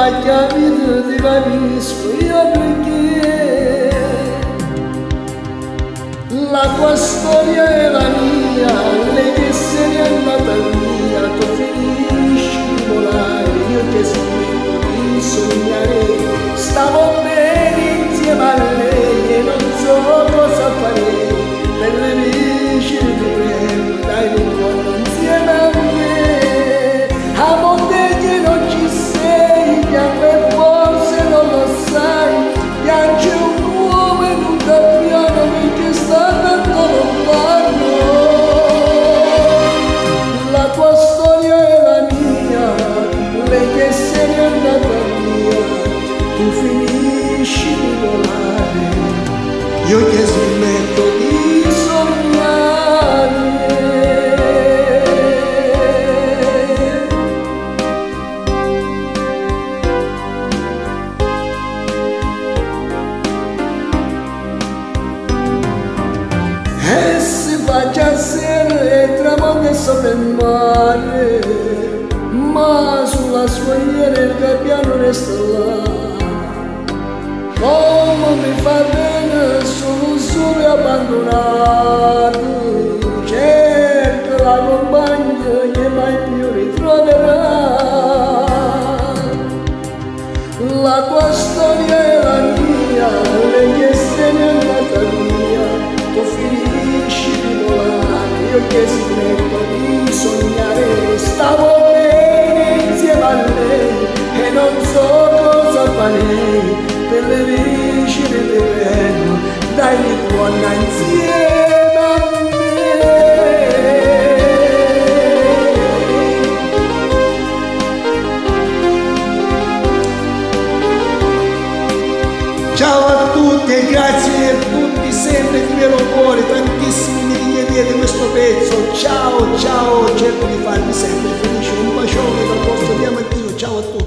ha capito, ti capisco io perché la tua storia è la mia, lei che se n'è andata via, tu finisci di volare, io che smetto di sognare, stavo bene insieme a lei e non so cosa farei per vincere, ti prego, dai ritorno insieme a me, amore che non ci sei, piange forse non lo sai, piange un uomo in un gabbiano perché sta tanto lontano, la tua storia è la mia, lei che se n'è andata via, tu finisci di volare, io che smetto di sognare. E si faccia sera e tramonta sopra il mare, ma sulla scogliera il gabbiano resta là. Come mi fa bene, sono solo e abbandonato, certo la compagna che mai più ritroverà. La tua storia è la mia, lei che se n'è andata via, tu finisci di volare, io che smetto di sognare, stavo bene insieme a lei e non so cosa farei per le vincere di bello, dai ritorna insieme a me. Ciao a tutti e grazie a tutti sempre di vero cuore, tantissimi migliaia di questo pezzo, ciao ciao, cerco di farvi sempre felice, un bacione dal vostro Diamantino, ciao a tutti.